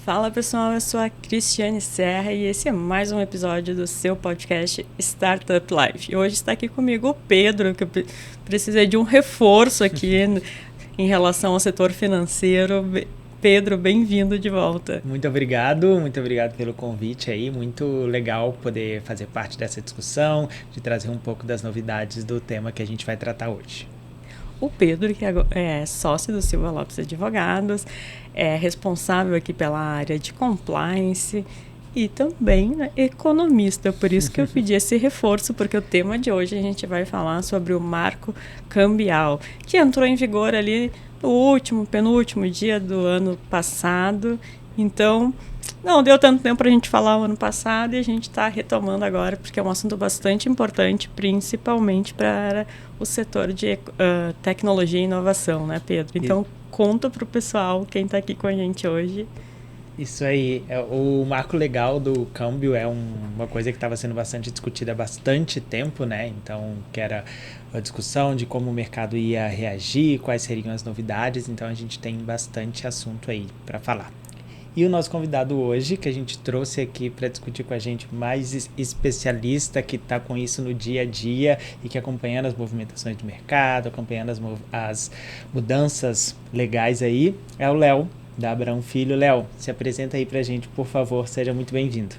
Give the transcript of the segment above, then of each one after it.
Fala pessoal, eu sou a Cristiane Serra e esse é mais um episódio do seu podcast Startup Life. E hoje está aqui comigo o Pedro, que eu precisei de um reforço aqui em relação ao setor financeiro. Pedro, bem-vindo de volta. Muito obrigado pelo convite aí, muito legal poder fazer parte dessa discussão, de trazer um pouco das novidades do tema que a gente vai tratar hoje. O Pedro, que é sócio do Silva Lopes Advogados, é responsável aqui pela área de compliance e também economista, por isso que eu pedi esse reforço, porque o tema de hoje a gente vai falar sobre o marco cambial, que entrou em vigor ali no penúltimo dia do ano passado. Então, não deu tanto tempo para a gente falar o ano passado e a gente está retomando agora, porque é um assunto bastante importante, principalmente para o setor de tecnologia e inovação, né, Pedro? Então, conta para o pessoal, quem está aqui com a gente hoje. Isso aí, o marco legal do câmbio é uma coisa que estava sendo bastante discutida há bastante tempo, né? Então, que era a discussão de como o mercado ia reagir, quais seriam as novidades, então a gente tem bastante assunto aí para falar. E o nosso convidado hoje, que a gente trouxe aqui para discutir com a gente, mais especialista que está com isso no dia a dia e que acompanhando as movimentações do mercado, acompanhando as mudanças legais aí, é o Léo, da Abrão Filho. Léo, se apresenta aí para a gente, por favor, seja muito bem-vindo.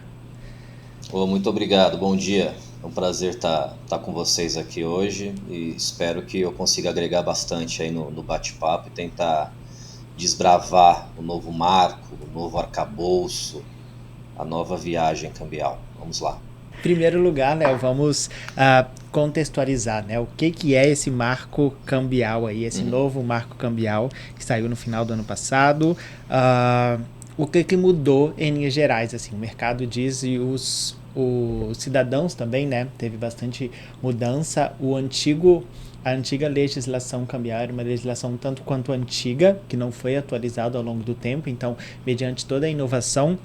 Muito obrigado, bom dia. É um prazer estar com vocês aqui hoje e espero que eu consiga agregar bastante aí no bate-papo e tentar desbravar o novo marco, o novo arcabouço, a nova viagem cambial. Vamos lá. Em primeiro lugar, Léo, vamos contextualizar, né? O que é esse marco cambial aí, esse novo marco cambial que saiu no final do ano passado. O que mudou em linhas gerais, assim, o mercado diz e os cidadãos também, né? Teve bastante mudança. A antiga legislação cambial era uma legislação tanto quanto antiga, que não foi atualizada ao longo do tempo. Então, mediante toda a inovação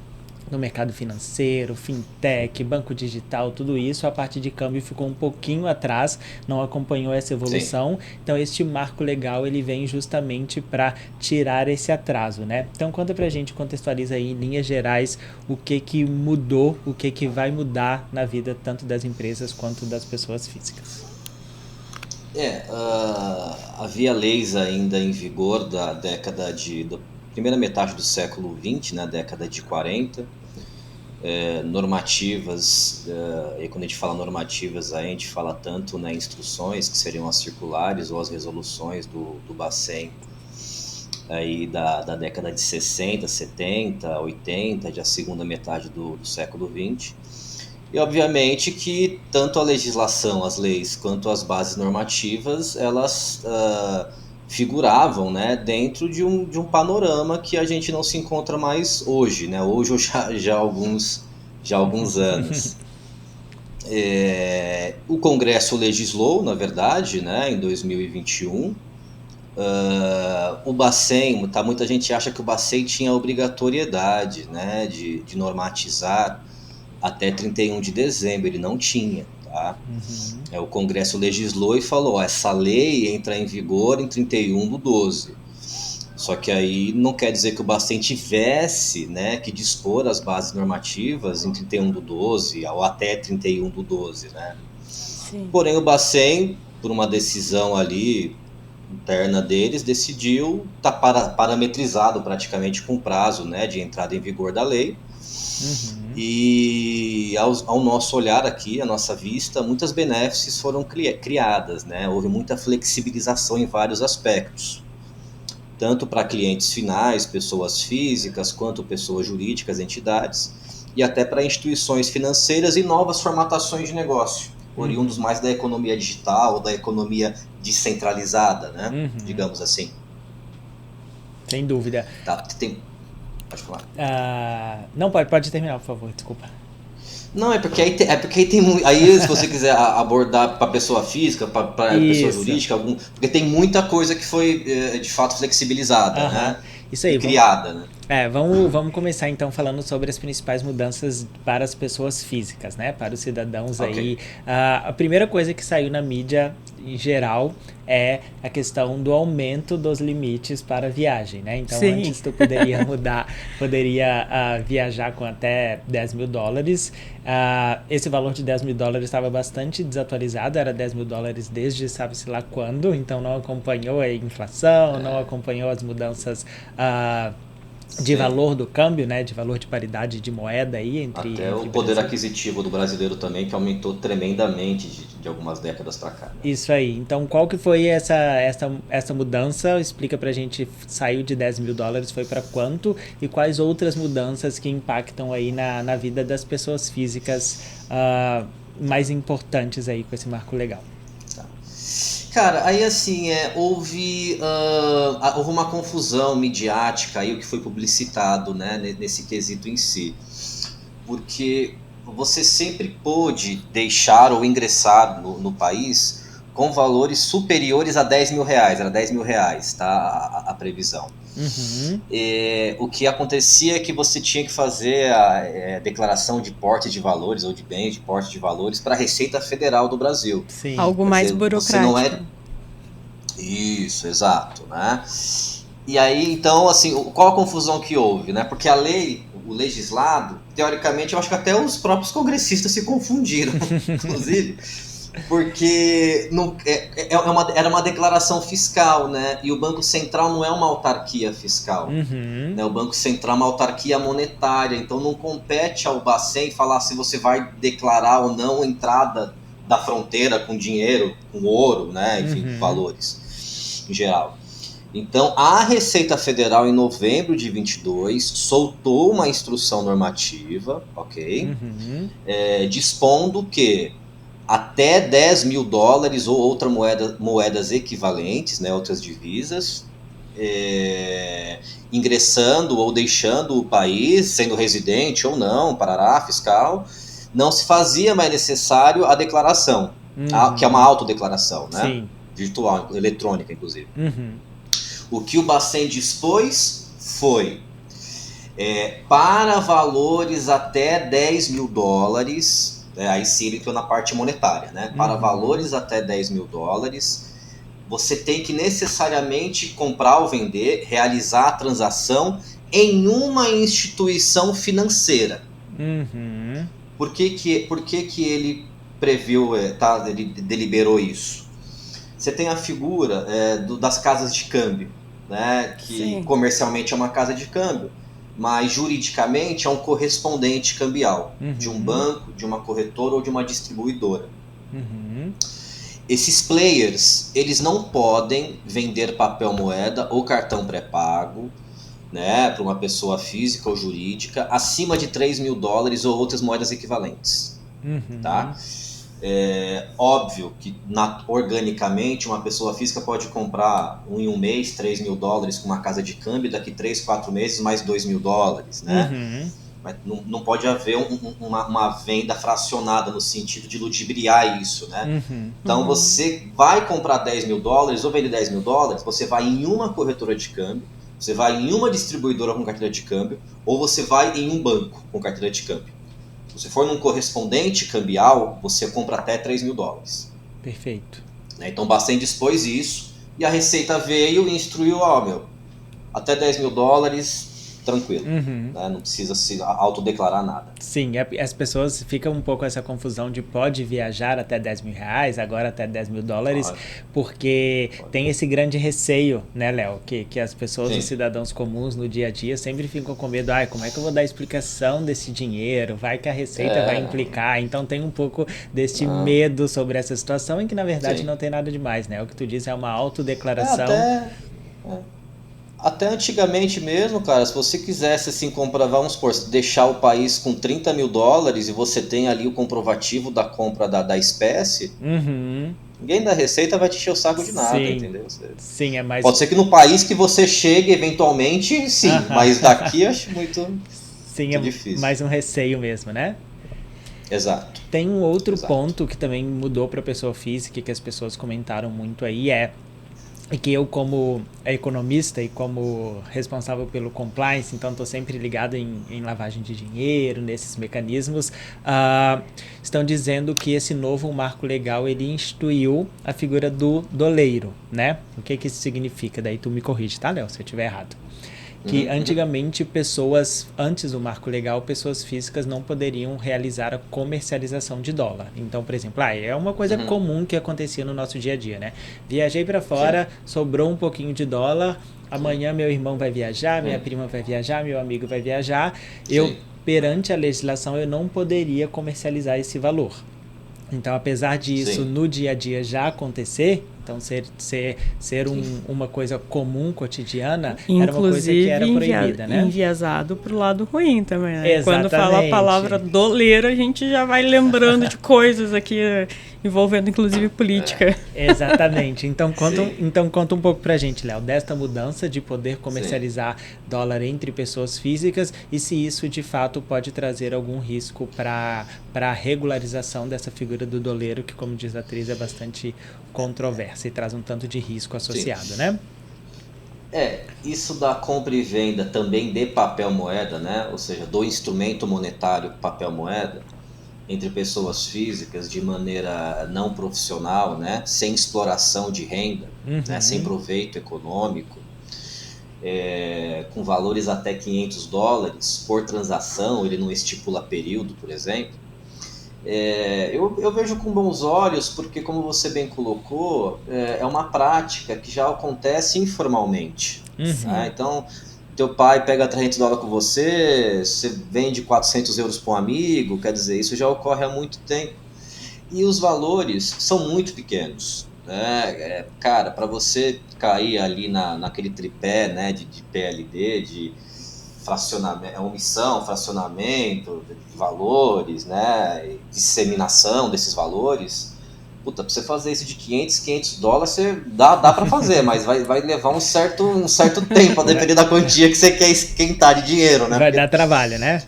no mercado financeiro, fintech, banco digital, tudo isso, a parte de câmbio ficou um pouquinho atrás, não acompanhou essa evolução. Sim. Então, este marco legal, ele vem justamente para tirar esse atraso, né? Então, conta pra gente, contextualiza aí em linhas gerais o que mudou, o que vai mudar na vida tanto das empresas quanto das pessoas físicas. Havia leis ainda em vigor da primeira metade do século XX, na década de 40, normativas, e quando a gente fala normativas, a gente fala tanto nas instruções, que seriam as circulares ou as resoluções do Bacen, aí da década de 60, 70, 80, da segunda metade do século XX. E obviamente que tanto a legislação, as leis, quanto as bases normativas, elas figuravam, né, dentro de um panorama que a gente não se encontra mais hoje, né? Hoje ou já há alguns anos. O Congresso legislou, na verdade, né, em 2021. O Bacen, muita gente acha que o Bacen tinha obrigatoriedade, né, de normatizar até 31 de dezembro, ele não tinha, tá? O Congresso legislou e falou, essa lei entra em vigor em 31/12. Só que aí não quer dizer que o Bacen tivesse, né, que dispor as bases normativas em 31/12 ou até 31/12, né? Sim. Porém, o Bacen, por uma decisão ali interna deles, decidiu estar parametrizado praticamente com o prazo, né, de entrada em vigor da lei. E ao nosso olhar aqui, à nossa vista, muitas benéfices foram criadas, né? Houve muita flexibilização em vários aspectos, tanto para clientes finais, pessoas físicas, quanto pessoas jurídicas, entidades, e até para instituições financeiras e novas formatações de negócio, oriundos mais da economia digital ou da economia descentralizada, né? Digamos assim. Sem dúvida. Pode falar. Não, pode terminar, por favor, desculpa. Não, é porque aí tem muito. Aí, se você quiser abordar para pessoa física, para pessoa jurídica, porque tem muita coisa que foi de fato flexibilizada, né? Isso aí. E criada, né? Vamos começar então falando sobre as principais mudanças para as pessoas físicas, né? Para os cidadãos aí. A primeira coisa que saiu na mídia em geral é a questão do aumento dos limites para viagem, né? Então, Sim. antes tu poderia viajar com até $10.000. Esse valor de $10.000 estava bastante desatualizado, era $10.000 desde sabe-se lá quando, então não acompanhou a inflação, não acompanhou as mudanças de valor do câmbio, né, de valor de paridade de moeda aí entre o poder aquisitivo do brasileiro também, que aumentou tremendamente de algumas décadas para cá. Né? Isso aí. Então, qual que foi essa mudança? Explica pra gente, saiu de $10.000, foi para quanto? E quais outras mudanças que impactam aí na vida das pessoas físicas mais importantes aí com esse marco legal? Cara, aí assim, houve uma confusão midiática aí, o que foi publicitado, né, nesse quesito em si. Porque você sempre pôde deixar ou ingressar no país com valores superiores a R$10.000, era R$10.000, tá, a previsão. Uhum. O que acontecia é que você tinha que fazer a declaração de porte de valores ou de bens de porte de valores para a Receita Federal do Brasil. Sim. Algo mais burocrático. Isso, exato, né? E aí, então, assim, qual a confusão que houve, né? Porque a lei, o legislado, teoricamente, eu acho que até os próprios congressistas se confundiram, inclusive, porque era uma declaração fiscal, né? E o Banco Central não é uma autarquia fiscal. Uhum. Né? O Banco Central é uma autarquia monetária, então não compete ao Bacen falar se você vai declarar ou não entrada da fronteira com dinheiro, com ouro, né? Enfim, valores em geral. Então, a Receita Federal, em novembro de 22, soltou uma instrução normativa, ok? Dispondo que até $10.000 ou outras moedas equivalentes, né, outras divisas, ingressando ou deixando o país, sendo residente ou não, parará, fiscal, não se fazia mais necessário a declaração, que é uma autodeclaração, né? Sim. Virtual, eletrônica, inclusive. O que o Bacen dispôs foi para valores até $10.000, aí sim ele entrou na parte monetária, né? Para valores até $10.000, você tem que necessariamente comprar ou vender, realizar a transação em uma instituição financeira. Por que ele previu, ele deliberou isso? Você tem a figura das casas de câmbio, né? Que sim, comercialmente é uma casa de câmbio, mas juridicamente é um correspondente cambial de um banco, de uma corretora ou de uma distribuidora. Esses players, eles não podem vender papel moeda ou cartão pré-pago, né, para uma pessoa física ou jurídica acima de $3.000 ou outras moedas equivalentes. Tá? Óbvio que organicamente uma pessoa física pode comprar em um mês $3.000 com uma casa de câmbio, daqui 3, 4 meses mais $2.000, né? Mas não pode haver uma venda fracionada no sentido de ludibriar isso, né? Então você vai comprar $10.000 ou vender $10.000, você vai em uma corretora de câmbio, você vai em uma distribuidora com carteira de câmbio, ou você vai em um banco com carteira de câmbio. Se você for num correspondente cambial, você compra até $3.000. Perfeito. Então o Bacen dispôs isso, e a Receita veio e instruiu, até $10.000, tranquilo, né? Não precisa se autodeclarar nada. Sim, as pessoas ficam um pouco essa confusão de pode viajar até R$10.000, agora até $10.000, porque tem esse grande receio, né, Léo, que as pessoas, os cidadãos comuns no dia a dia sempre ficam com medo, como é que eu vou dar explicação desse dinheiro, vai que a Receita vai implicar, então tem um pouco deste medo sobre essa situação, em que na verdade não tem nada demais, né, o que tu diz é uma autodeclaração. Até antigamente mesmo, cara, se você quisesse assim vamos supor, deixar o país com $30.000 e você tem ali o comprovativo da compra da espécie, ninguém da Receita vai te encher o saco de nada, entendeu? Sim, é mais... Pode ser que no país que você chegue, eventualmente, sim, mas daqui acho muito difícil. É mais um receio mesmo, né? Exato. Tem um outro ponto que também mudou para a pessoa física, que as pessoas comentaram muito aí, e que eu, como economista e como responsável pelo compliance, então estou sempre ligado em lavagem de dinheiro, nesses mecanismos, estão dizendo que esse novo marco legal, ele instituiu a figura do doleiro, né? O que isso significa? Daí tu me corrige, tá, Léo, se eu estiver errado. Que antigamente antes do marco legal, pessoas físicas não poderiam realizar a comercialização de dólar. Então, por exemplo, é uma coisa comum que acontecia no nosso dia a dia, né? Viajei para fora, sobrou um pouquinho de dólar, amanhã meu irmão vai viajar, minha prima vai viajar, meu amigo vai viajar. Eu, perante a legislação, eu não poderia comercializar esse valor. Então, apesar disso no dia a dia já acontecer, então ser uma coisa comum, cotidiana, inclusive, era uma coisa que era proibida, né? Enviesado pro lado ruim também, né? Exatamente. Quando fala a palavra doleiro, a gente já vai lembrando de coisas aqui envolvendo inclusive política. Exatamente. Então conta um pouco pra gente, Léo, desta mudança de poder comercializar dólar entre pessoas físicas e se isso de fato pode trazer algum risco para a regularização dessa figura do doleiro, que, como diz a atriz, é bastante controversa e traz um tanto de risco associado, né? Isso da compra e venda também de papel moeda, né? Ou seja, do instrumento monetário papel moeda, entre pessoas físicas de maneira não profissional, né? Sem exploração de renda, né? Sem proveito econômico, com valores até $500 por transação, ele não estipula período, por exemplo. Eu vejo com bons olhos, porque, como você bem colocou, é uma prática que já acontece informalmente. Né? Então, teu pai pega $300 com você vende 400 euros para um amigo, quer dizer, isso já ocorre há muito tempo. E os valores são muito pequenos. Né? Cara, para você cair ali naquele tripé, né, de PLD, de fracionamento, omissão, fracionamento de valores, né, disseminação desses valores, pra você fazer isso de $500 você dá para fazer, mas vai levar um certo tempo, a depender da quantia que você quer esquentar de dinheiro, né? Vai dar trabalho, né?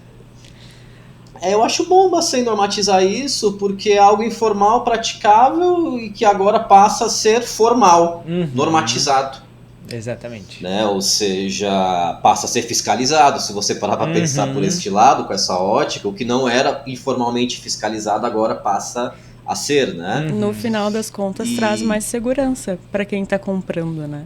Eu acho bom você normatizar isso, porque é algo informal, praticável e que agora passa a ser formal, normatizado. Exatamente. Né? Ou seja, passa a ser fiscalizado, se você parar para pensar por este lado, com essa ótica, o que não era informalmente fiscalizado agora passa a ser, né? No final das contas, traz mais segurança para quem está comprando, né?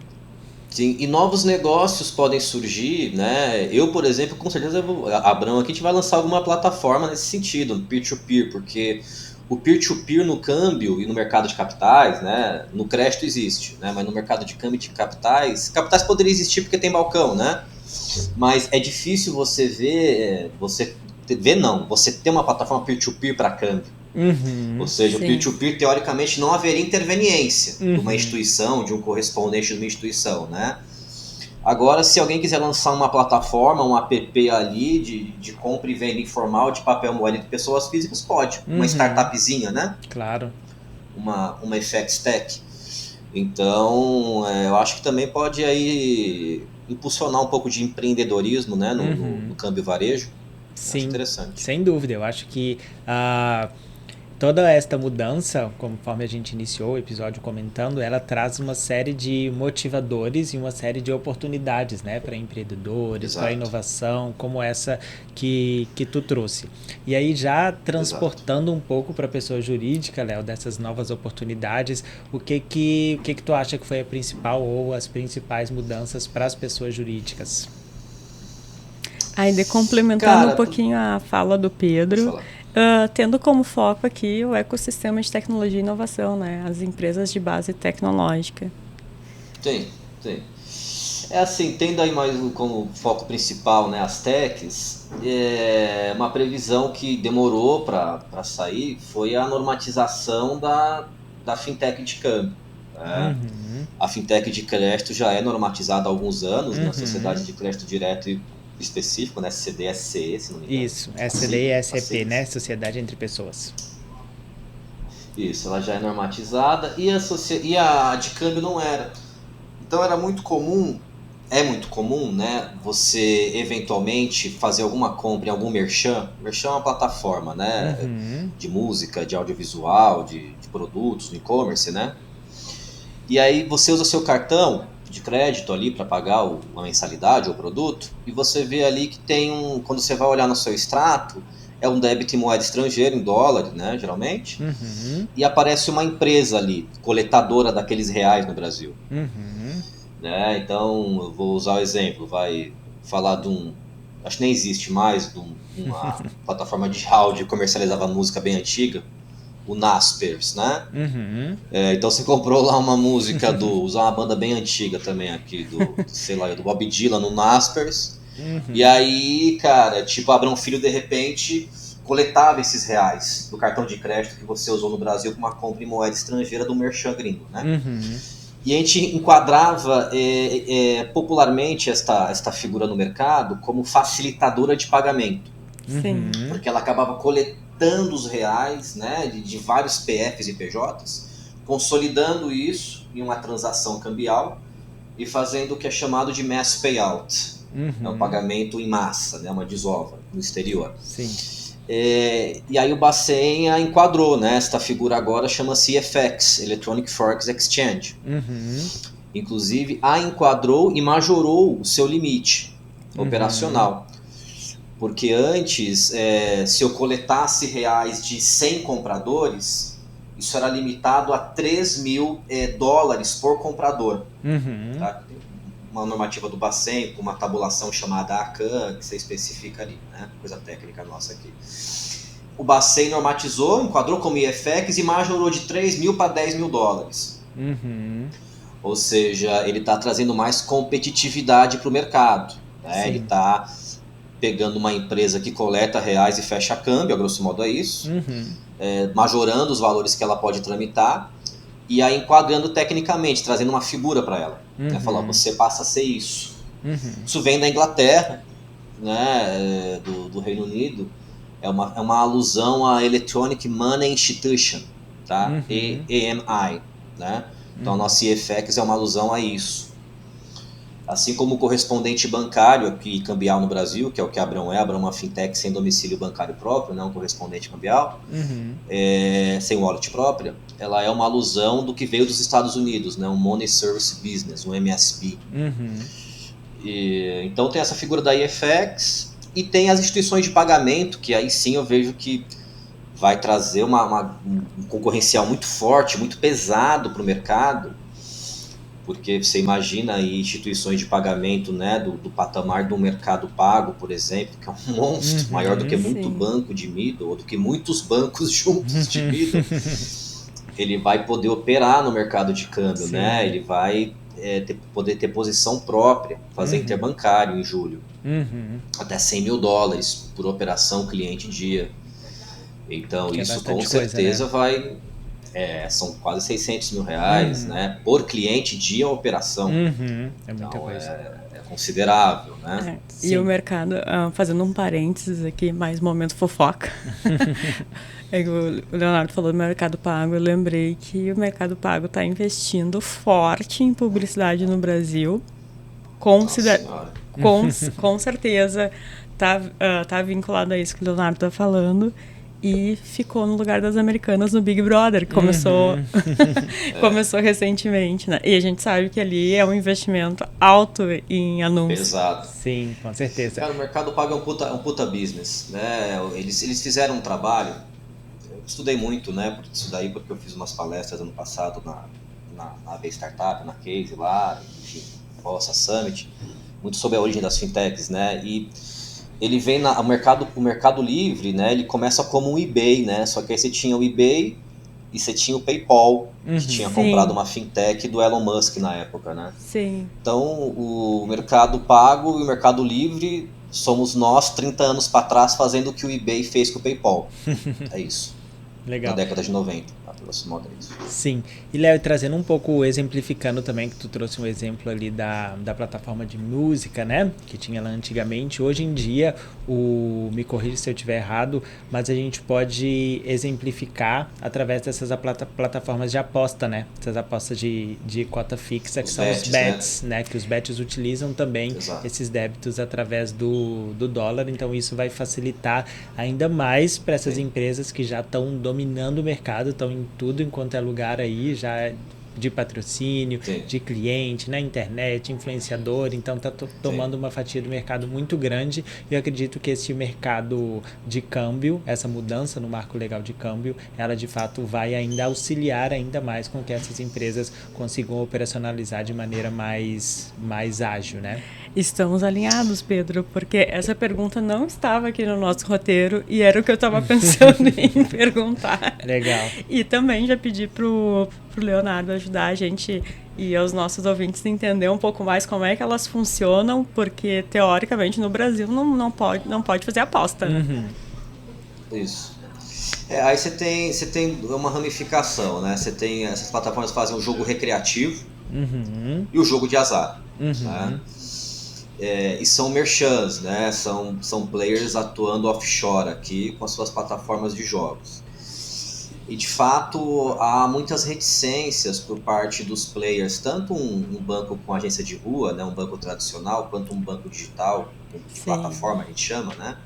Sim, e novos negócios podem surgir, né? Eu, por exemplo, com certeza, Abrão, aqui a gente vai lançar alguma plataforma nesse sentido, peer-to-peer, porque o peer-to-peer no câmbio e no mercado de capitais, né? No crédito existe, né? Mas no mercado de câmbio de capitais poderia existir porque tem balcão, né? Mas é difícil você você ter uma plataforma peer-to-peer para câmbio. Ou seja, o peer-to-peer, teoricamente, não haveria interveniência de uma instituição, de um correspondente de uma instituição, né? Agora, se alguém quiser lançar uma plataforma, um app ali de compra e venda informal de papel moeda de pessoas físicas, pode. Uma startupzinha, né? Claro. Uma FX Tech. Então, eu acho que também pode aí impulsionar um pouco de empreendedorismo, né, no câmbio varejo. Sim, acho interessante. Sem dúvida. Eu acho que toda esta mudança, conforme a gente iniciou o episódio comentando, ela traz uma série de motivadores e uma série de oportunidades, né, para empreendedores, para inovação, como essa que tu trouxe. E aí, já transportando um pouco para a pessoa jurídica, Léo, dessas novas oportunidades, o que tu acha que foi a principal ou as principais mudanças para as pessoas jurídicas? Ainda complementando um pouquinho a fala do Pedro, tendo como foco aqui o ecossistema de tecnologia e inovação, né? As empresas de base tecnológica. Tem. Assim, tendo aí mais como foco principal, né, as techs, uma previsão que demorou para sair foi a normatização da fintech de câmbio. Né? A fintech de crédito já é normatizada há alguns anos na Sociedade de Crédito Direto e específico, né? CDSCE, se não me engano. Isso, SCD e SCP, né? Sociedade entre Pessoas. Isso, ela já é normatizada e a de câmbio não era. Então é muito comum, né? Você eventualmente fazer alguma compra em algum merchan. Merchan é uma plataforma, né? De música, de audiovisual, de produtos, no e-commerce, né? E aí você usa seu cartão de crédito ali para pagar uma mensalidade ou produto, e você vê ali que tem quando você vai olhar no seu extrato, é um débito em moeda estrangeira, em dólar, né, geralmente, e aparece uma empresa ali, coletadora daqueles reais no Brasil. Né? Então, eu vou usar o exemplo, vai falar acho que nem existe mais, uma plataforma de áudio que comercializava música bem antiga, o Naspers, né? Então você comprou lá uma música usar uma banda bem antiga também aqui, sei lá, do Bob Dylan no Naspers. E aí, cara, tipo, Abrão Filho de repente coletava esses reais do cartão de crédito que você usou no Brasil com uma compra em moeda estrangeira do merchan gringo, né? E a gente enquadrava popularmente esta figura no mercado como facilitadora de pagamento. Sim. Porque ela acabava coletando os reais, né, de vários PFs e PJs, consolidando isso em uma transação cambial e fazendo o que é chamado de mass payout. É um pagamento em massa, né, uma desova no exterior. Sim. E aí o Bacen a enquadrou, né? Esta figura agora chama-se EFX, Electronic Forex Exchange. Inclusive a enquadrou e majorou o seu limite operacional. Porque antes, se eu coletasse reais de 100 compradores, isso era limitado a 3 mil dólares por comprador. Tá? Uma normativa do Bacen, com uma tabulação chamada ACAN, que você especifica ali, né? Coisa técnica nossa aqui. O Bacen normatizou, enquadrou como IFX e majorou de 3 mil para 10 mil dólares. Ou seja, ele está trazendo mais competitividade para o mercado. Né? Ele está pegando uma empresa que coleta reais e fecha câmbio, a grosso modo é isso, majorando os valores que ela pode tramitar, e aí enquadrando tecnicamente, trazendo uma figura para ela. Né? Falar, você passa a ser isso. Isso vem da Inglaterra, né? do Reino Unido, é uma alusão à Electronic Money Institution, tá? EMI. Né? Então a nossa IFX é uma alusão a isso. Assim como o correspondente bancário aqui, cambial no Brasil, que é o que a Abrão é. A Abrão é uma fintech sem domicílio bancário próprio, né? Um correspondente cambial, sem wallet própria. Ela é uma alusão do que veio dos Estados Unidos, né? Um Money Service Business, um MSB. Então tem essa figura da IFX e tem as instituições de pagamento, que aí sim eu vejo que vai trazer um concorrencial muito forte, muito pesado para o mercado. Porque você imagina aí instituições de pagamento, né, do patamar do Mercado Pago, por exemplo, que é um monstro, maior do que muito banco de middle, ou do que muitos bancos juntos de middle. Ele vai poder operar no mercado de câmbio, né? Ele vai poder ter posição própria, fazer interbancário em julho. Até 100 mil dólares por operação cliente-dia. Então, que isso com certeza vai... são quase 600 mil reais, né? Por cliente, dia operação. É muita coisa. É considerável, né? E o mercado, fazendo um parênteses aqui, mais momento fofoca. O Leonardo falou do Mercado Pago, eu lembrei que o Mercado Pago está investindo forte em publicidade no Brasil. Com certeza tá vinculado a isso que o Leonardo está falando. E ficou no lugar das Americanas no Big Brother, que começou recentemente, né? E a gente sabe que ali é um investimento alto em anúncios. Exato. Sim, com certeza. Cara, o Mercado Pago é um puta business, né? Eles fizeram um trabalho, eu estudei muito, né? Isso daí porque eu fiz umas palestras ano passado na AV Startup, na Case lá, enfim, Bossa Summit, muito sobre a origem das fintechs, né? E ele vem o Mercado Livre, né? Ele começa como um eBay, né? Só que aí você tinha o eBay e você tinha o PayPal, que tinha comprado uma fintech do Elon Musk na época, né? Sim. Então, o Mercado Pago e o Mercado Livre somos nós 30 anos para trás fazendo o que o eBay fez com o PayPal. É isso. Legal. Na década de 90, grosso modo é isso. Sim. E Léo, trazendo um pouco, exemplificando também, que tu trouxe um exemplo ali da plataforma de música, né? Que tinha lá antigamente. Hoje em dia, me corrija se eu estiver errado, mas a gente pode exemplificar através dessas plataformas de aposta, né? Essas apostas de cota fixa, que são os bets, né? Que os bets utilizam também esses débitos através do dólar. Então, isso vai facilitar ainda mais para essas empresas que já estão dominando o mercado, estão em tudo enquanto é lugar aí, já de patrocínio, Sim. de cliente, na internet, influenciador, então está tomando uma fatia do mercado muito grande e eu acredito que esse mercado de câmbio, essa mudança no marco legal de câmbio, ela de fato vai ainda auxiliar ainda mais com que essas empresas consigam operacionalizar de maneira mais ágil, né? Estamos alinhados, Pedro, porque essa pergunta não estava aqui no nosso roteiro e era o que eu estava pensando em perguntar. Legal. E também já pedi pro Leonardo ajudar a gente e aos nossos ouvintes a entender um pouco mais como é que elas funcionam, porque teoricamente no Brasil não pode fazer aposta, né? Isso. Aí você tem uma ramificação, né? Você tem essas plataformas que fazem o jogo recreativo e o jogo de azar. Né? E são merchants, né? São players atuando offshore aqui com as suas plataformas de jogos. E de fato há muitas reticências por parte dos players, tanto um banco com agência de rua, né? Um banco tradicional, quanto um banco digital, de plataforma a gente chama, né?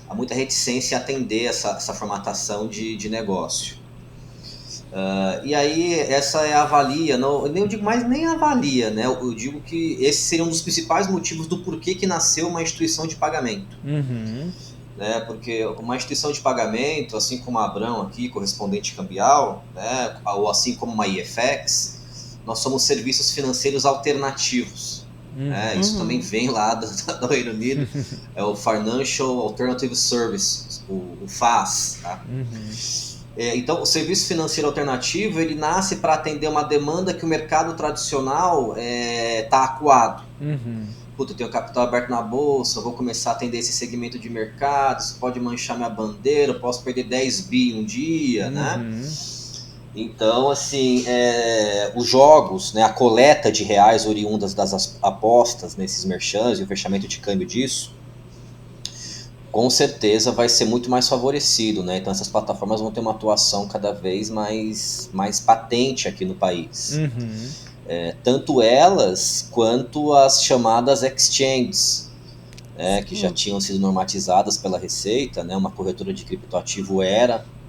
Há muita reticência em atender essa formatação de negócio. E aí essa é a avalia, não, eu digo mais nem avalia, né? Eu digo que esse seria um dos principais motivos do porquê que nasceu uma instituição de pagamento. Né? Porque uma instituição de pagamento, assim como a Abrão aqui, correspondente cambial, né? Ou assim como uma IFX, nós somos serviços financeiros alternativos. Isso também vem lá do Reino Unido, é o Financial Alternative Service, o FAS. Tá? Então, o serviço financeiro alternativo ele nasce para atender uma demanda que o mercado tradicional está acuado. Puta, eu tenho capital aberto na bolsa, vou começar a atender esse segmento de mercado, isso pode manchar minha bandeira, eu posso perder 10 bi um dia, né? Então, assim, os jogos, né, a coleta de reais oriundas das apostas nesses merchants e o fechamento de câmbio disso, com certeza vai ser muito mais favorecido, né? Então essas plataformas vão ter uma atuação cada vez mais patente aqui no país. Tanto elas quanto as chamadas exchanges, que já tinham sido normatizadas pela Receita, né? Uma corretora de criptoativo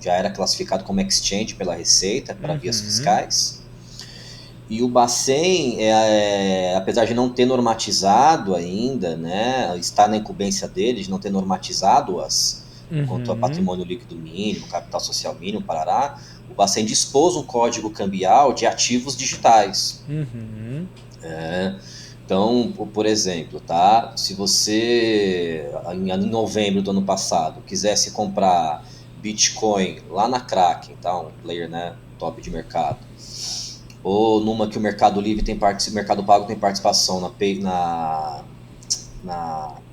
já era classificado como exchange pela Receita para vias fiscais. E o Bacen, apesar de não ter normatizado ainda, né, está na incumbência dele de não ter normatizado quanto a patrimônio líquido mínimo, capital social mínimo, parará, o Bacen dispôs um código cambial de ativos digitais. Então, por exemplo, tá, se você, em novembro do ano passado, quisesse comprar Bitcoin lá na Kraken, tá, um player, né, top de mercado, ou numa que o Mercado Livre tem Mercado Pago tem participação na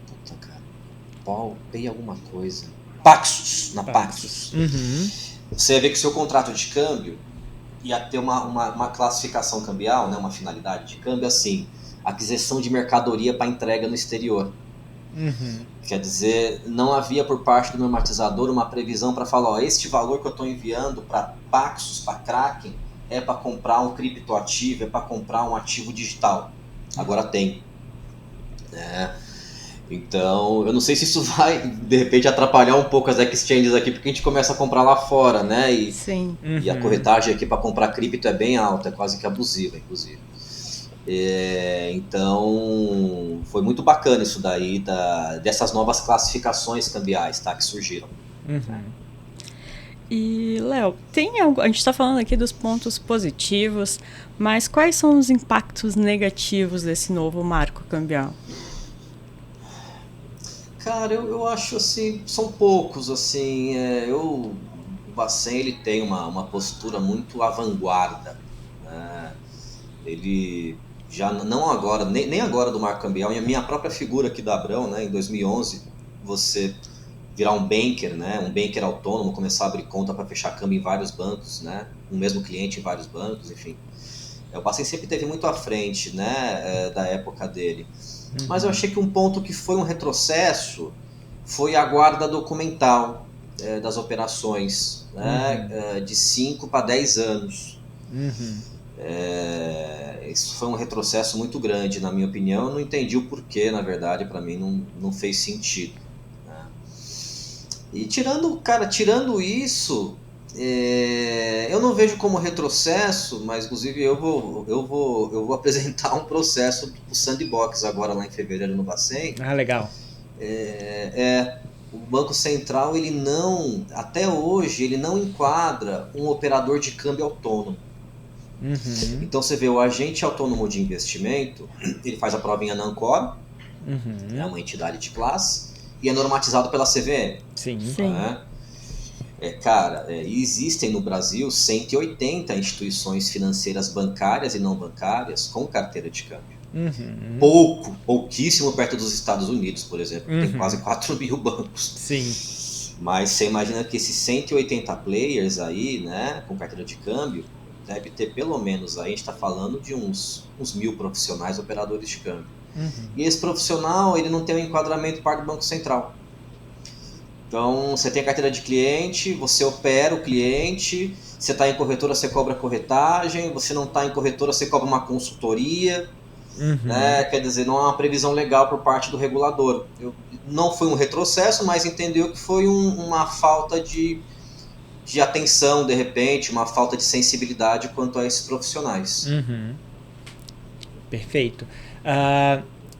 puta, cara, Pay alguma coisa, Paxos, Paxos. Você ia ver que o seu contrato de câmbio ia ter uma classificação cambial, né, uma finalidade de câmbio assim, aquisição de mercadoria para entrega no exterior. Quer dizer, não havia por parte do normatizador uma previsão para falar, este valor que eu estou enviando para Paxos, para Kraken, é para comprar um criptoativo, é para comprar um ativo digital. Agora tem. Então, eu não sei se isso vai, de repente, atrapalhar um pouco as exchanges aqui, porque a gente começa a comprar lá fora, né? E a corretagem aqui para comprar cripto é bem alta, é quase que abusiva, inclusive. Então, foi muito bacana isso daí, dessas novas classificações cambiais, tá, que surgiram. E, Léo, a gente está falando aqui dos pontos positivos, mas quais são os impactos negativos desse novo marco cambial? Cara, eu acho assim, são poucos, assim, o Bacen ele tem uma postura muito à vanguarda, né? Ele já não agora, nem agora do marco cambial, e a minha própria figura aqui da Abrão, né, em 2011, você virar um banker, né, um banker autônomo, começar a abrir conta para fechar câmbio em vários bancos, né, o mesmo cliente em vários bancos, enfim. O Bacen sempre esteve muito à frente, né, da época dele. Mas eu achei que um ponto que foi um retrocesso foi a guarda documental das operações, né, de 5 para 10 anos. Isso foi um retrocesso muito grande, na minha opinião. Eu não entendi o porquê, na verdade, para mim não fez sentido. Né? E tirando isso, Eu não vejo como retrocesso, mas inclusive eu vou apresentar um processo do Sandbox agora lá em fevereiro no Bacen. Ah, legal. O Banco Central, ele não, até hoje, ele não enquadra um operador de câmbio autônomo. Uhum. Então você vê o agente autônomo de investimento, ele faz a provinha na Ancor, é uma entidade de classe, e é normatizado pela CVM. Sim. Né? Existem no Brasil 180 instituições financeiras bancárias e não bancárias com carteira de câmbio. Pouquíssimo perto dos Estados Unidos, por exemplo, tem quase 4 mil bancos. Sim. Mas você imagina que esses 180 players aí, né, com carteira de câmbio, deve ter pelo menos, aí a gente está falando de uns 1.000 profissionais operadores de câmbio. E esse profissional, ele não tem um enquadramento parte do Banco Central. Então, você tem a carteira de cliente, você opera o cliente, você está em corretora, você cobra corretagem, você não está em corretora, você cobra uma consultoria. Né? Quer dizer, não há uma previsão legal por parte do regulador. Não foi um retrocesso, mas entendeu que foi uma falta de atenção, de repente, uma falta de sensibilidade quanto a esses profissionais. Perfeito.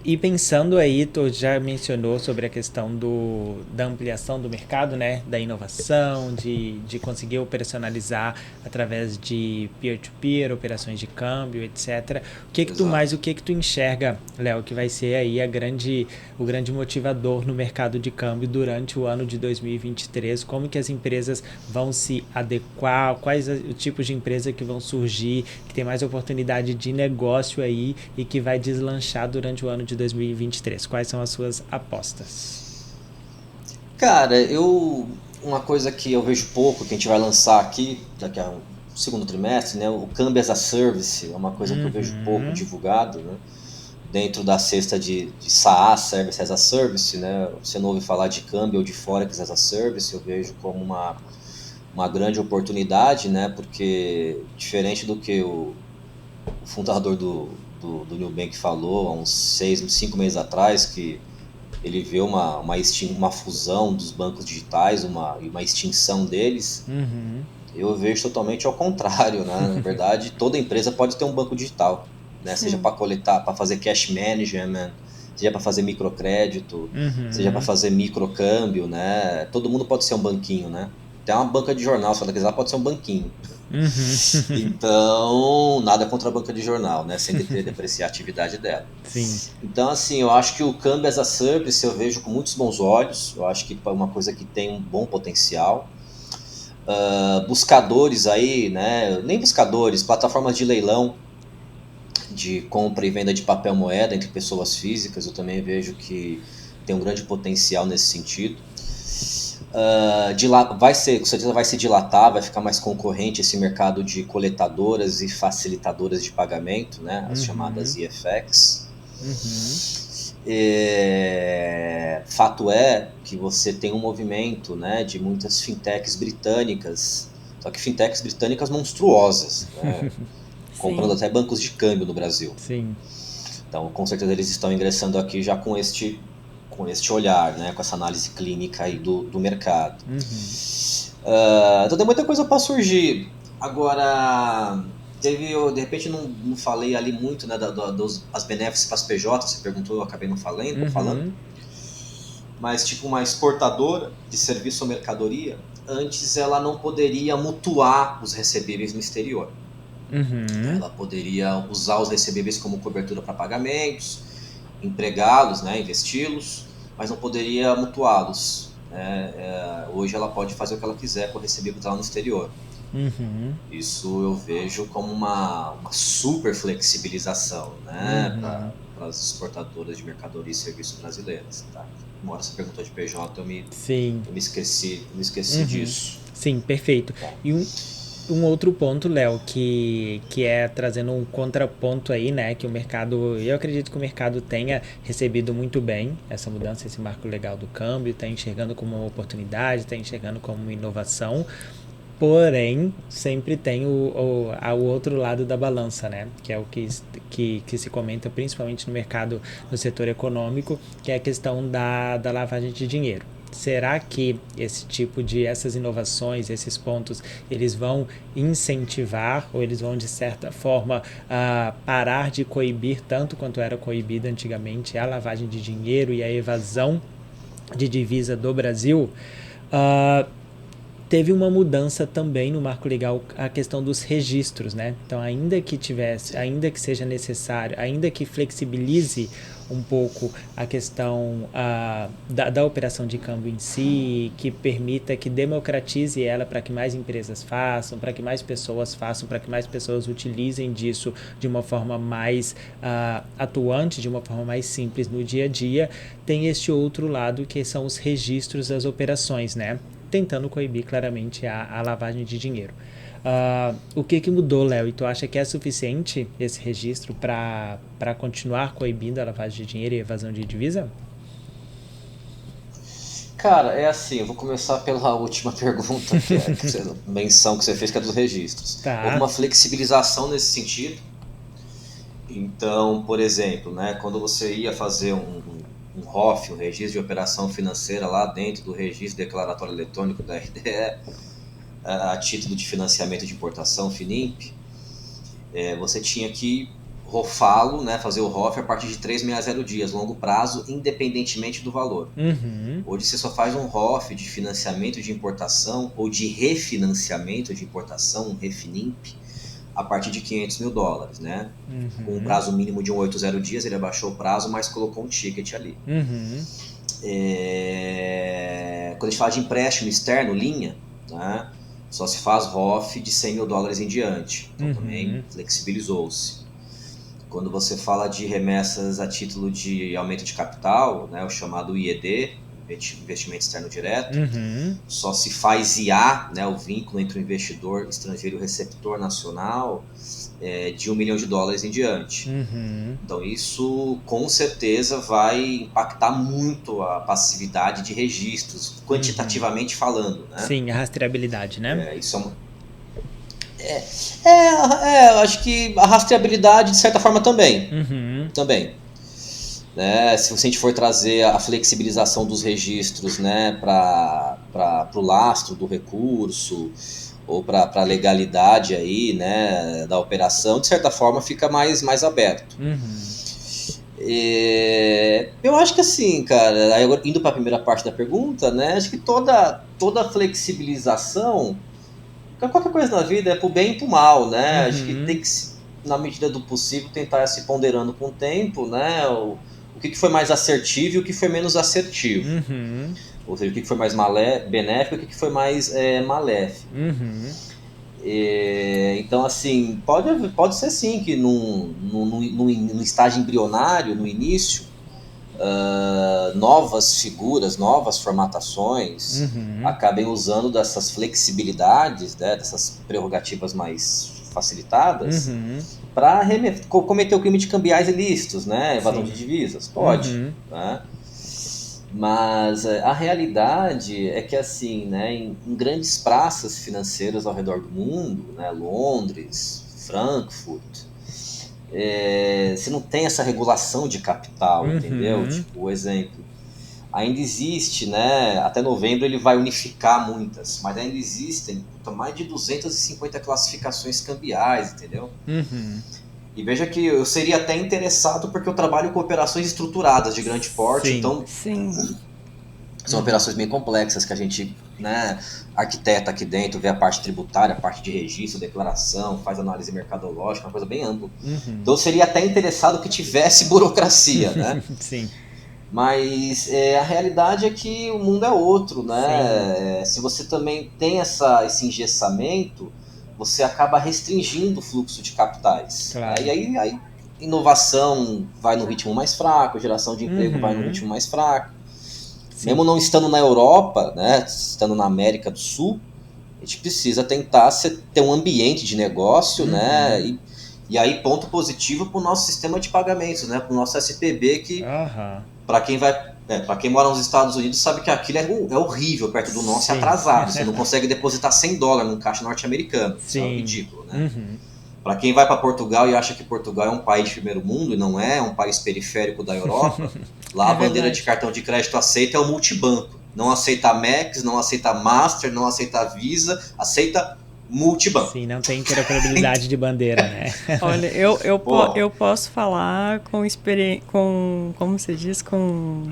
E pensando aí, tu já mencionou sobre a questão da ampliação do mercado, né? Da inovação, de conseguir operacionalizar através de peer-to-peer, operações de câmbio, etc. O que que tu enxerga, Léo, que vai ser aí o grande motivador no mercado de câmbio durante o ano de 2023? Como que as empresas vão se adequar? Quais os tipos de empresa que vão surgir, que tem mais oportunidade de negócio aí e que vai deslanchar durante o ano de 2023? Quais são as suas apostas? Cara, uma coisa que eu vejo pouco, que a gente vai lançar aqui, daqui a um segundo trimestre, né, o Câmbio as a Service, é uma coisa que eu vejo pouco divulgado, né, dentro da cesta de SaaS, Service as a Service, né, você não ouve falar de câmbio ou de Forex as a Service, eu vejo como uma grande oportunidade, né, porque diferente do que o fundador do Nubank falou há uns 5 meses atrás, que ele vê uma fusão dos bancos digitais, uma extinção deles. Eu vejo totalmente ao contrário, né? Na verdade, toda empresa pode ter um banco digital, né? Seja para coletar, para fazer cash management, seja para fazer microcrédito, seja para fazer microcâmbio, né? Todo mundo pode ser um banquinho, né? Até uma banca de jornal, se ela quiser, pode ser um banquinho. Então, nada contra a banca de jornal, né? Sem depreciar a atividade dela. Sim. Então, assim, eu acho que o Câmbio as a Service eu vejo com muitos bons olhos. Eu acho que é uma coisa que tem um bom potencial. Buscadores aí, né? Nem buscadores, plataformas de leilão de compra e venda de papel moeda entre pessoas físicas, eu também vejo que tem um grande potencial nesse sentido. Com certeza vai se dilatar, vai ficar mais concorrente esse mercado de coletadoras e facilitadoras de pagamento, né? As chamadas EFX. Fato é que você tem um movimento, né, de muitas fintechs britânicas, só que fintechs britânicas monstruosas, né? Comprando até bancos de câmbio no Brasil. Sim. Então, com certeza eles estão ingressando aqui já com este olhar, né, com essa análise clínica aí do mercado. Então tem muita coisa para surgir. Agora, de repente não falei ali muito, né, as benéficas para as PJ, você perguntou, eu acabei não falando. Mas tipo uma exportadora de serviço ou mercadoria, antes ela não poderia mutuar os recebíveis no exterior. Ela poderia usar os recebíveis como cobertura para pagamentos, empregá-los, né, investi-los, mas não poderia mutuá-los. Hoje ela pode fazer o que ela quiser com o recebível lá no exterior. Isso eu vejo como uma super flexibilização, né, para as exportadoras de mercadoria e serviços brasileiras. Tá? Uma hora você perguntou de PJ, eu me esqueci disso. Sim, perfeito. E um outro ponto, Léo, que é trazendo um contraponto aí, né, que o mercado, eu acredito que o mercado tenha recebido muito bem essa mudança, esse marco legal do câmbio, está enxergando como uma oportunidade, está enxergando como uma inovação, porém, sempre tem o outro lado da balança, né, que é o que se comenta principalmente no mercado, no setor econômico, que é a questão da lavagem de dinheiro. Será que essas inovações, esses pontos, eles vão incentivar ou eles vão, de certa forma, parar de coibir tanto quanto era coibida antigamente a lavagem de dinheiro e a evasão de divisa do Brasil? Teve uma mudança também no marco legal, a questão dos registros, né? Então, ainda que seja necessário, ainda que flexibilize um pouco a questão da operação de câmbio em si, que permita, que democratize ela para que mais empresas façam, para que mais pessoas façam, para que mais pessoas utilizem disso de uma forma mais atuante, de uma forma mais simples no dia a dia, tem este outro lado que são os registros das operações, né? Tentando coibir claramente a lavagem de dinheiro. O que mudou, Léo? E tu acha que é suficiente esse registro para continuar coibindo a lavagem de dinheiro e a evasão de divisa? Cara, é assim, eu vou começar pela última pergunta, que é a menção que você fez, que é dos registros. Tá. Houve uma flexibilização nesse sentido. Então, por exemplo, né, quando você ia fazer um ROF, um registro de operação financeira lá dentro do registro declaratório eletrônico da RDE, a título de financiamento de importação, FINIMP, você tinha que rofá-lo, né, fazer o ROF a partir de 360 dias, longo prazo, independentemente do valor. Hoje você só faz um ROF de financiamento de importação ou de refinanciamento de importação, um REFINIMP, a partir de $500 mil, né? Com um prazo mínimo de 180 dias, ele abaixou o prazo, mas colocou um ticket ali. Quando a gente fala de empréstimo externo, linha, né? Só se faz ROF de $100 mil em diante. Então também flexibilizou-se. Quando você fala de remessas a título de aumento de capital, né? O chamado IED, investimento externo direto, só se faz IA, né, o vínculo entre o investidor estrangeiro e o receptor nacional, de $1 milhão em diante. Então isso com certeza vai impactar muito a passividade de registros, quantitativamente falando, né? Sim, a rastreabilidade, né? Isso eu acho que a rastreabilidade de certa forma também. Também. Né, se a gente for trazer a flexibilização dos registros, né, para o lastro do recurso ou para a legalidade aí, né, da operação, de certa forma fica mais aberto. Eu acho que assim, cara, agora, indo para a primeira parte da pergunta, né, acho que toda flexibilização, qualquer coisa na vida é pro bem e pro mal, né? Acho que tem que, na medida do possível, tentar ir se ponderando com o tempo, né? O que foi mais assertivo e o que foi menos assertivo. Ou seja, o que foi mais benéfico e o que foi mais maléfico. Então, assim, pode ser sim que num estágio embrionário, no início, novas figuras, novas formatações acabem usando dessas flexibilidades, né, dessas prerrogativas mais facilitadas para cometer o crime de cambiais ilícitos, né, evasão de divisas, pode, né? Mas a realidade é que, assim, né, em grandes praças financeiras ao redor do mundo, né, Londres, Frankfurt, você não tem essa regulação de capital, entendeu? Tipo, o exemplo, ainda existe, né, até novembro ele vai unificar muitas, mas ainda existem mais de 250 classificações cambiais, entendeu? E veja que eu seria até interessado porque eu trabalho com operações estruturadas de grande porte, então são operações bem complexas que a gente, né, arquiteta aqui dentro, vê a parte tributária, a parte de registro, declaração, faz análise mercadológica, uma coisa bem ampla. Então eu seria até interessado que tivesse burocracia, né? Sim. Mas a realidade é que o mundo é outro, né? Se você também tem esse engessamento, você acaba restringindo o fluxo de capitais. Claro. E aí inovação vai no ritmo mais fraco, geração de emprego vai no ritmo mais fraco. Sim. Mesmo não estando na Europa, né, estando na América do Sul, a gente precisa tentar ter um ambiente de negócio, né? E aí ponto positivo para o nosso sistema de pagamentos, né? Para o nosso SPB, que para quem mora nos Estados Unidos sabe que aquilo é horrível perto do nosso, é atrasado. Você não consegue depositar $100 num caixa norte-americano. Isso é ridículo, né? Para quem vai para Portugal e acha que Portugal é um país de primeiro mundo, e não é um país periférico da Europa, lá a bandeira de cartão de crédito aceita é o multibanco. não aceita Amex, não aceita Master, não aceita Visa, aceita multibanco. Sim, não tem interoperabilidade de bandeira, né? Olha, eu posso falar com experiência, como você diz, com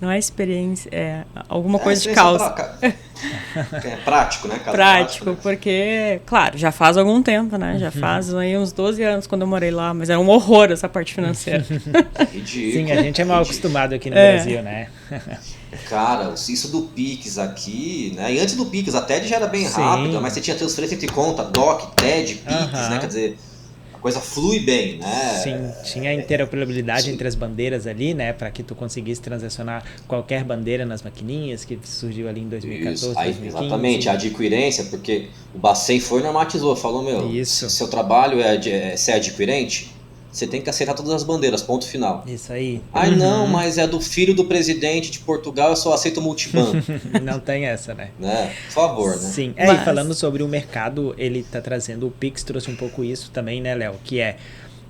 não é experiência, é alguma coisa de causa. É prático, né? Prático, né? Porque, claro, já faz algum tempo, né? Já faz aí uns 12 anos quando eu morei lá, mas era um horror essa parte financeira. Ridículo. Sim, a gente é mal acostumado aqui no Brasil, né? Cara, isso do Pix aqui, né? E antes do Pix, a TED já era bem rápida, mas você tinha transferência entre conta, DOC, TED, Pix, né? Quer dizer, a coisa flui bem, né? Sim, tinha interoperabilidade entre as bandeiras ali, né? Para que tu conseguisse transacionar qualquer bandeira nas maquininhas, que surgiu ali em 2014, isso. Aí, 2015. exatamente, a adquirência, porque o Bacen foi e normatizou, falou, isso. Seu trabalho é ser adquirente, você tem que aceitar todas as bandeiras, ponto final. Isso aí. Ai, não, mas é do filho do presidente de Portugal, eu só aceito multibanco. Não tem essa, né? Por favor, né? Sim, e falando sobre o mercado, ele tá trazendo, o Pix trouxe um pouco isso também, né, Léo? Que é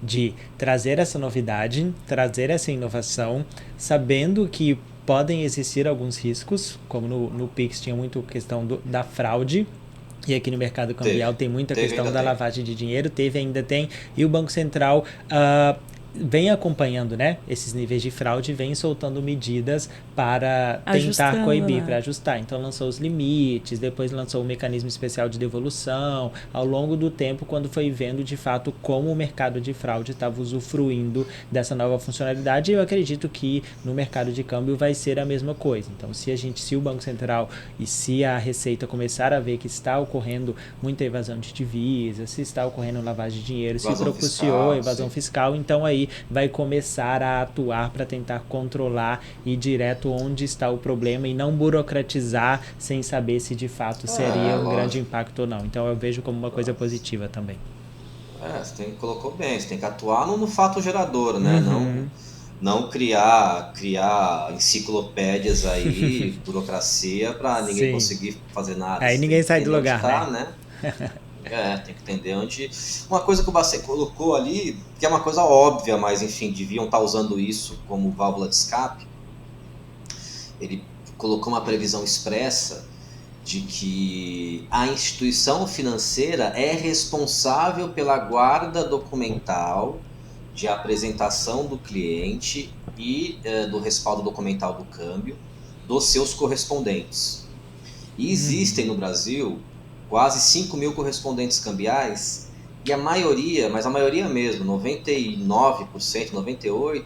de trazer essa novidade, trazer essa inovação, sabendo que podem existir alguns riscos, como no Pix tinha muito questão da fraude, e aqui no mercado cambial tem muita questão da lavagem de dinheiro, ainda tem, e o Banco Central vem acompanhando, né, esses níveis de fraude, vem soltando medidas para tentar coibir, né? Para ajustar. Então lançou os limites, depois lançou o mecanismo especial de devolução, ao longo do tempo, quando foi vendo de fato como o mercado de fraude estava usufruindo dessa nova funcionalidade. Eu acredito que no mercado de câmbio vai ser a mesma coisa. Então se o Banco Central e se a Receita começar a ver que está ocorrendo muita evasão de divisas, se está ocorrendo lavagem de dinheiro, se propiciou evasão fiscal, então aí vai começar a atuar para tentar controlar e ir direto onde está o problema e não burocratizar sem saber se de fato seria um grande impacto ou não. Então eu vejo como uma coisa positiva também. Você colocou bem, você tem que atuar no fato gerador, né? Não criar enciclopédias aí, burocracia, para ninguém conseguir fazer nada. Aí ninguém sai do lugar, né? Tem que entender onde... Uma coisa que o Bacen colocou ali, que é uma coisa óbvia, mas enfim, deviam estar usando isso como válvula de escape. Ele colocou uma previsão expressa de que a instituição financeira é responsável pela guarda documental de apresentação do cliente e do respaldo documental do câmbio dos seus correspondentes. E existem no Brasil quase 5 mil correspondentes cambiais, e a maioria mesmo, 99%, 98%,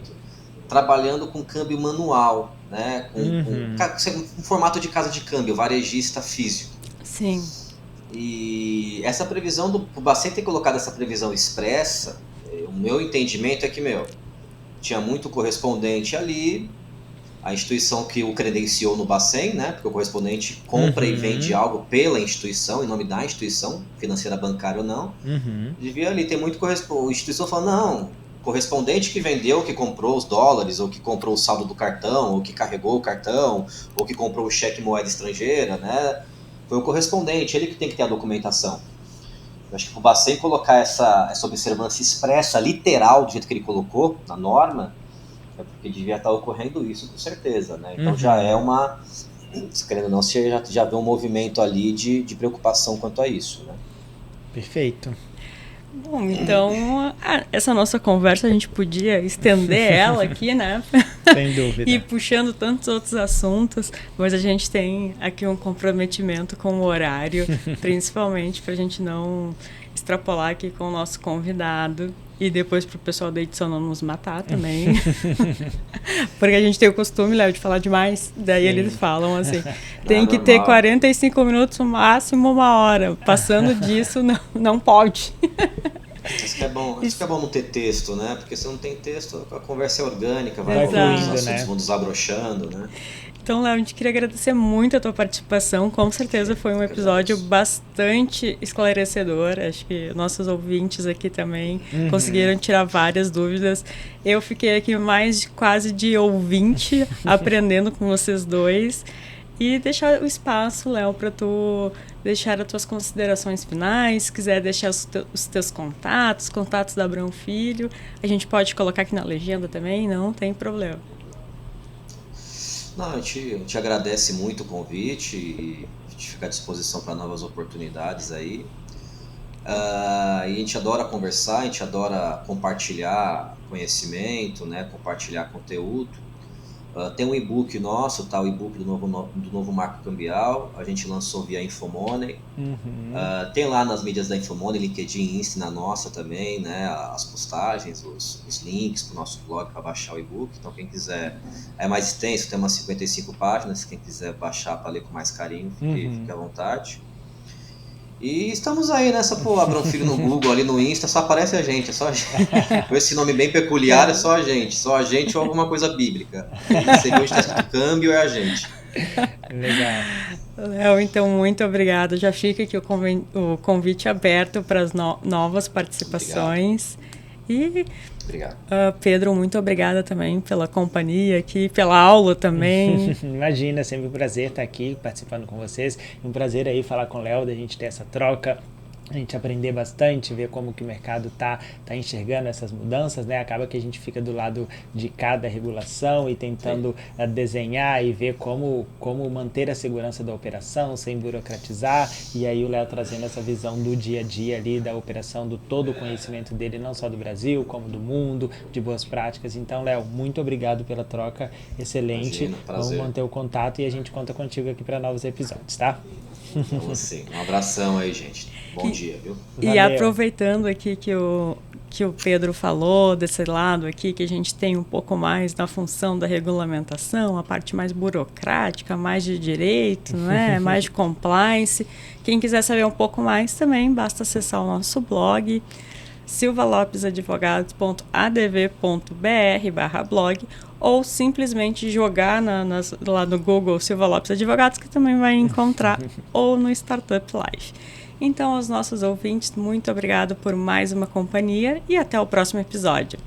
trabalhando com câmbio manual, né? Com formato de casa de câmbio, varejista físico. Sim. E essa previsão, o Bacen ter colocado essa previsão expressa, o meu entendimento é que, tinha muito correspondente ali, a instituição que o credenciou no Bacen, né? Porque o correspondente compra e vende algo pela instituição, em nome da instituição, financeira, bancária ou não. Devia ali ter muito correspondente. A instituição falando, não, correspondente que vendeu, que comprou os dólares, ou que comprou o saldo do cartão, ou que carregou o cartão, ou que comprou o cheque moeda estrangeira, né? Foi o correspondente, ele que tem que ter a documentação. Eu acho que o Bacen colocar essa observância expressa, literal, do jeito que ele colocou, na norma, é porque devia estar ocorrendo isso, com certeza, né? Então já é uma... Querendo ou não, você já vê um movimento ali de preocupação quanto a isso, né? Perfeito. Bom, então, essa nossa conversa a gente podia estender ela aqui, né? Sem dúvida. E puxando tantos outros assuntos, mas a gente tem aqui um comprometimento com o horário, principalmente para a gente não extrapolar aqui com o nosso convidado e depois para o pessoal da edição não nos matar também. Porque a gente tem o costume, Léo, de falar demais. Daí eles falam assim, tem que ter 45 minutos, no máximo 1 hora. Passando disso, não pode. Isso que é bom não ter texto, né? Porque se não tem texto, a conversa é orgânica, vai fluindo, os assuntos né? vão desabrochando, né? Então, Léo, a gente queria agradecer muito a tua participação. Com certeza foi um episódio bastante esclarecedor. Acho que nossos ouvintes aqui também conseguiram tirar várias dúvidas. Eu fiquei aqui mais quase de ouvinte, aprendendo com vocês dois. E deixar o espaço, Léo, para tu deixar as tuas considerações finais. Se quiser deixar os teus contatos da Abrão Filho. A gente pode colocar aqui na legenda também, não tem problema. Não, a gente agradece muito o convite e a gente fica à disposição para novas oportunidades aí. E a gente adora conversar, a gente adora compartilhar conhecimento, né? Compartilhar conteúdo. Tem um e-book nosso, tá? O e-book do novo Marco Cambial. A gente lançou via Infomoney. Tem lá nas mídias da Infomoney, LinkedIn, Insta, na nossa também, né? As postagens, os links para o nosso blog para baixar o e-book. Então, quem quiser, é mais extenso, tem umas 55 páginas. Quem quiser baixar para ler com mais carinho, fique à vontade. E estamos aí nessa, abra um filho no Google, ali no Insta, só aparece a gente, é só a gente. Com esse nome bem peculiar, é só a gente ou alguma coisa bíblica. Você viu onde está escrito câmbio, é a gente. Legal. Léo, então, muito obrigada. Já fica aqui o convite aberto para as novas participações. Obrigado. Pedro, muito obrigada também pela companhia aqui, pela aula também. Imagina, é sempre um prazer estar aqui participando com vocês. Um prazer aí falar com o Léo, da gente ter essa troca, a gente aprender bastante, ver como que o mercado tá enxergando essas mudanças, né? Acaba que a gente fica do lado de cada regulação e tentando desenhar e ver como manter a segurança da operação sem burocratizar, e aí o Léo trazendo essa visão do dia a dia ali da operação, do todo o conhecimento dele, não só do Brasil, como do mundo, de boas práticas. Então, Léo, muito obrigado pela troca, excelente. Vamos manter o contato e a gente conta contigo aqui para novos episódios, tá? Sim. Um abração aí, gente. Bom dia, viu? E aproveitando aqui que o Pedro falou, desse lado aqui, que a gente tem um pouco mais da função da regulamentação, a parte mais burocrática, mais de direito, né? Mais de compliance. Quem quiser saber um pouco mais também, basta acessar o nosso blog, silvalopesadvogados.adv.br/blog, ou simplesmente jogar lá no Google Silva Lopes Advogados, que também vai encontrar, ou no Startup Life. Então, aos nossos ouvintes, muito obrigado por mais uma companhia e até o próximo episódio.